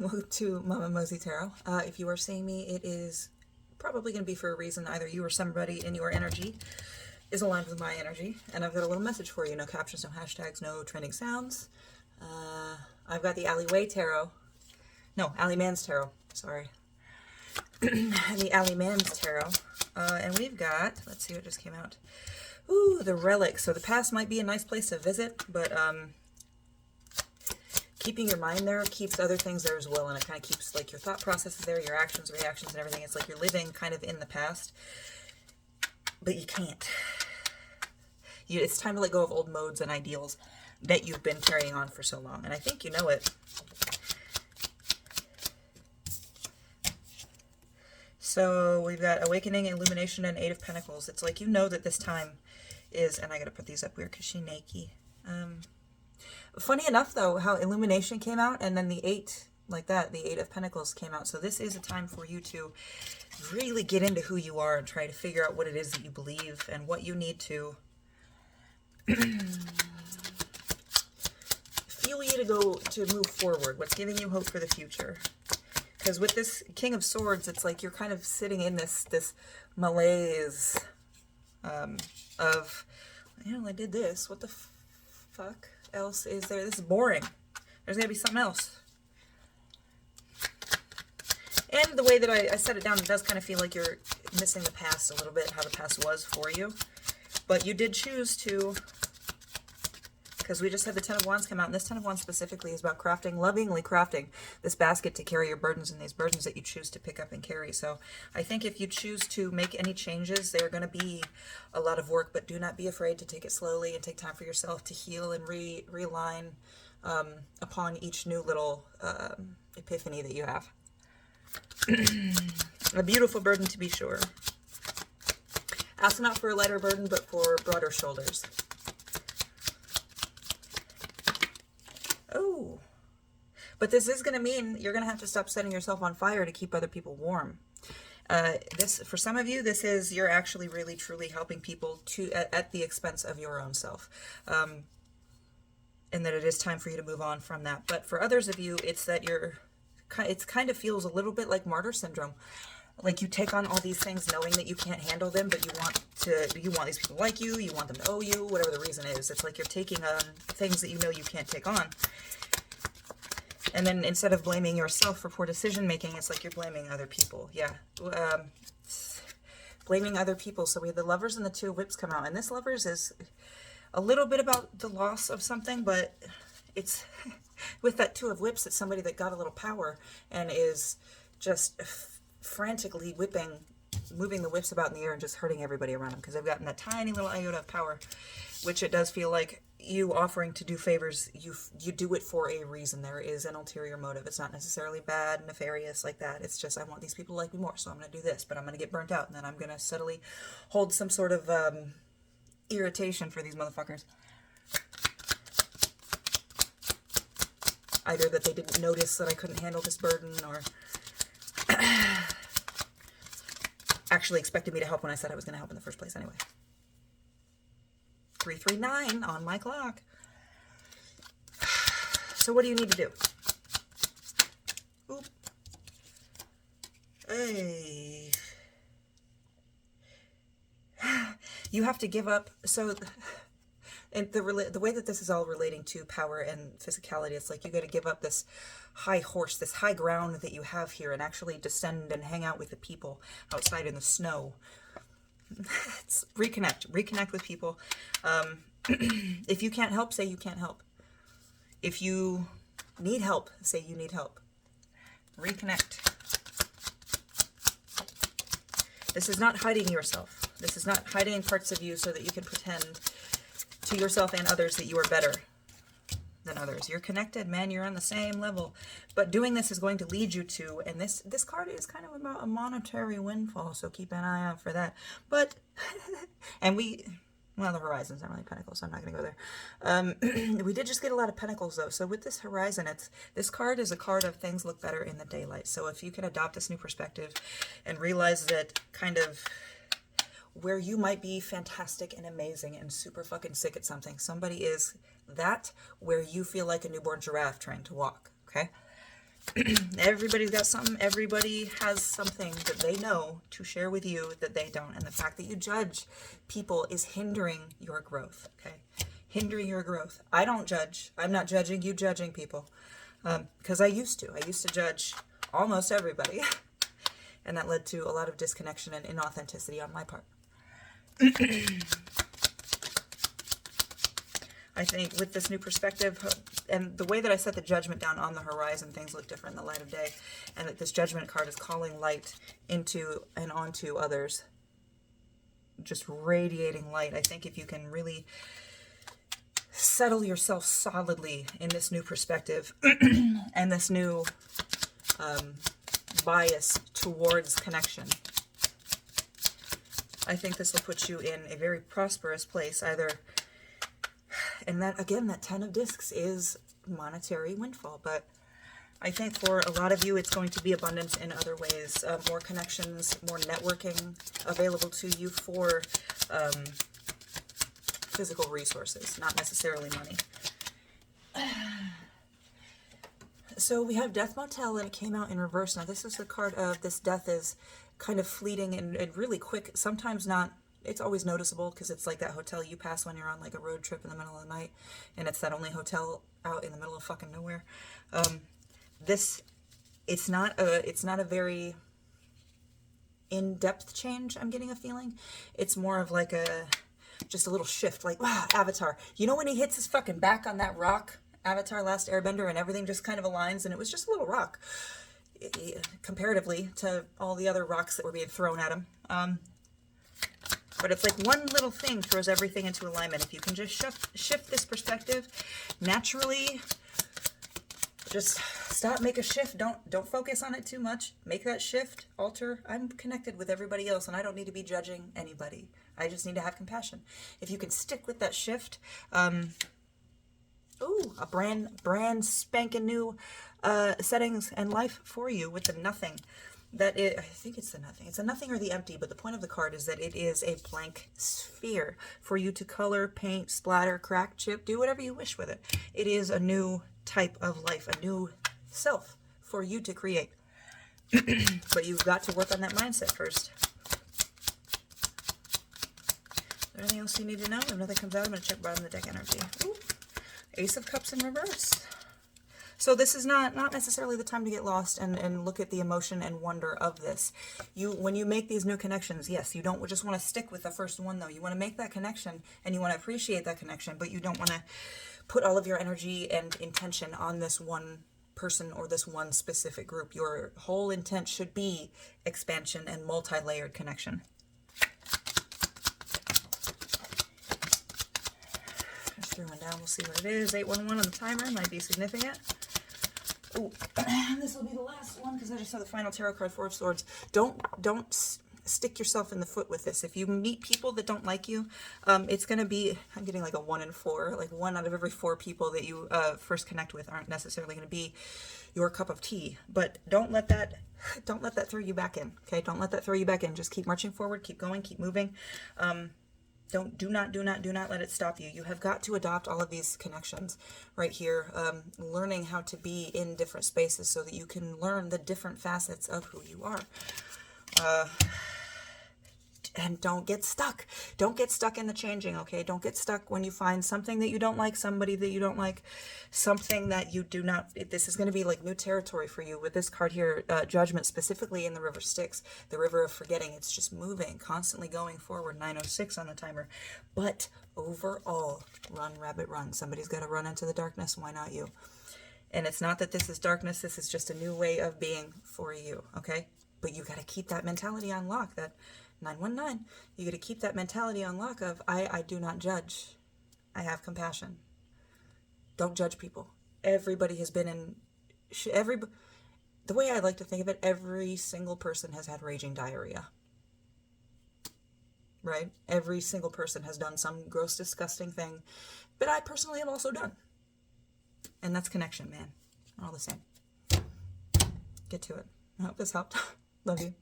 Welcome to Mama Mosey Tarot. If you are seeing me, it is probably going to be for a reason. Either you or somebody in your energy is aligned with my energy. And I've got a little message for you. No captions, no hashtags, no trending sounds. I've got the Alleyway Tarot. No, Alley Man's Tarot. Sorry. The Alley Man's Tarot. And we've got, let's see what just came out. Ooh, the Relic. So the past might be a nice place to visit, but keeping your mind there keeps other things there as well, and it kind of keeps like your thought processes there, your actions, reactions, and everything. It's like you're living kind of in the past, but you can't. It's time to let go of old modes and ideals that you've been carrying on for so long, and I think you know it. So we've got Awakening, Illumination, and Eight of Pentacles. It's like you know that this time is, and I gotta put these up weird because she's naked. Funny enough, though, how Illumination came out, and then the Eight, like that, the Eight of Pentacles came out. So this is a time for you to really get into who you are and try to figure out what it is that you believe and what you need to fuel you to go to move forward. What's giving you hope for the future? Because with this King of Swords, it's like you're kind of sitting in this malaise of, well, I did this. What the fuck else is there? This is boring. There's going to be something else. And the way that I set it down, it does kind of feel like you're missing the past a little bit, how the past was for you. But you did choose to, because we just had the Ten of Wands come out, and this Ten of Wands specifically is about crafting, lovingly crafting this basket to carry your burdens and these burdens that you choose to pick up and carry. So I think if you choose to make any changes, they're going to be a lot of work, but do not be afraid to take it slowly and take time for yourself to heal and realign upon each new little epiphany that you have. A beautiful burden, to be sure. Ask not for a lighter burden, but for broader shoulders. Oh, but this is going to mean you're going to have to stop setting yourself on fire to keep other people warm. This, for some of you, this is you're actually really truly helping people at the expense of your own self, and that it is time for you to move on from that. But for others of you, it's that it kind of feels a little bit like martyr syndrome. Like you take on all these things knowing that you can't handle them, but you want these people like you, you want them to owe you, whatever the reason is. It's like you're taking on things that you know you can't take on. And then instead of blaming yourself for poor decision making, it's like you're blaming other people. Yeah. Blaming other people. So we had the Lovers and the Two of Whips come out. And this Lovers is a little bit about the loss of something, but it's with that Two of Whips, it's somebody that got a little power and is just frantically moving the whips about in the air and just hurting everybody around them because they've gotten that tiny little iota of power, which it does feel like you offering to do favors, you do it for a reason. There is an ulterior motive. It's not necessarily bad, nefarious like that. It's just, I want these people to like me more, so I'm going to do this, but I'm going to get burnt out, and then I'm going to subtly hold some sort of irritation for these motherfuckers. Either that they didn't notice that I couldn't handle this burden, or actually expected me to help when I said I was going to help in the first place anyway. 339 on my clock. So what do you need to do? Oop. Hey. You have to give up. So and the way that this is all relating to power and physicality, it's like you got to give up this high horse, this high ground that you have here, and actually descend and hang out with the people outside in the snow. It's reconnect with people. If you can't help, say you can't help. If you need help, say you need help. Reconnect. This is not hiding yourself. This is not hiding parts of you so that you can pretend to yourself and others that you are better than others. You're connected, man. You're on the same level. But doing this is going to lead you to, and this card is kind of about a monetary windfall, so keep an eye out for that. But, and well, the Horizon's not really Pentacles, so I'm not going to go there. We did just get a lot of Pentacles, though. So with this Horizon, this card is a card of things look better in the daylight. So if you can adopt this new perspective and realize that kind of where you might be fantastic and amazing and super fucking sick at something, somebody is that where you feel like a newborn giraffe trying to walk, okay? Everybody's got something. Everybody has something that they know to share with you that they don't. And the fact that you judge people is hindering your growth, okay? Hindering your growth. I don't judge. I'm not judging you judging people. Because I used to. I used to judge almost everybody. And that led to a lot of disconnection and inauthenticity on my part. I think with this new perspective, and the way that I set the judgment down on the horizon, things look different in the light of day. And that this judgment card is calling light into and onto others. Just radiating light. I think if you can really settle yourself solidly in this new perspective and this new bias towards connection, I think this will put you in a very prosperous place, either. And that, again, that 10 of discs is monetary windfall. But I think for a lot of you, it's going to be abundant in other ways. More connections, more networking available to you for physical resources, not necessarily money. So we have Death Motel, and it came out in reverse. Now, this is the card of this death is kind of fleeting and really quick. Sometimes not. It's always noticeable because it's like that hotel you pass when you're on like a road trip in the middle of the night, and it's that only hotel out in the middle of fucking nowhere. It's not a very in-depth change. I'm getting a feeling it's more of like just a little shift, like wow, Avatar. You know when he hits his fucking back on that rock, Avatar: Last Airbender, and everything just kind of aligns, and it was just a little rock comparatively to all the other rocks that were being thrown at him. But it's like one little thing throws everything into alignment. If you can just shift this perspective naturally, just stop, make a shift. Don't focus on it too much. Make that shift, alter. I'm connected with everybody else, and I don't need to be judging anybody. I just need to have compassion. If you can stick with that shift, ooh, a brand spanking new settings and life for you with the nothing. I think it's the nothing. It's a nothing or the empty, but the point of the card is that it is a blank sphere for you to color, paint, splatter, crack, chip, do whatever you wish with it. It is a new type of life, a new self for you to create. But you've got to work on that mindset first. Is there anything else you need to know? If nothing comes out, I'm going to check bottom of the deck energy. Ooh, Ace of Cups in reverse. So this is not necessarily the time to get lost and look at the emotion and wonder of this. When you make these new connections, yes, you don't just want to stick with the first one, though. You want to make that connection, and you want to appreciate that connection, but you don't want to put all of your energy and intention on this one person or this one specific group. Your whole intent should be expansion and multi-layered connection. Just threw one down. We'll see what it is. 811 on the timer might be significant. Ooh, this will be the last one because I just saw the final tarot card, Four of Swords. Don't stick yourself in the foot with this. If you meet people that don't like you, it's going to be, I'm getting like a 1 in 4, like 1 out of every 4 people that you first connect with aren't necessarily going to be your cup of tea. But don't let that throw you back in. Okay, don't let that throw you back in. Just keep marching forward, keep going, keep moving. Do not let it stop you. You have got to adopt all of these connections right here, learning how to be in different spaces so that you can learn the different facets of who you are. And don't get stuck. Don't get stuck in the changing, okay? Don't get stuck when you find something that you don't like, somebody that you don't like, something that you do not. This is going to be like new territory for you with this card here, Judgment, specifically in the River Styx, the river of forgetting. It's just moving, constantly going forward, 9:06 on the timer. But overall, run, rabbit, run. Somebody's got to run into the darkness. Why not you? And it's not that this is darkness. This is just a new way of being for you, okay? But you got to keep that mentality on lock, that 919. You got to keep that mentality on lock of, I do not judge. I have compassion. Don't judge people. Everybody has been in, the way I like to think of it, every single person has had raging diarrhea. Right? Every single person has done some gross, disgusting thing, but I personally have also done. And that's connection, man. All the same. Get to it. I hope this helped. Love you.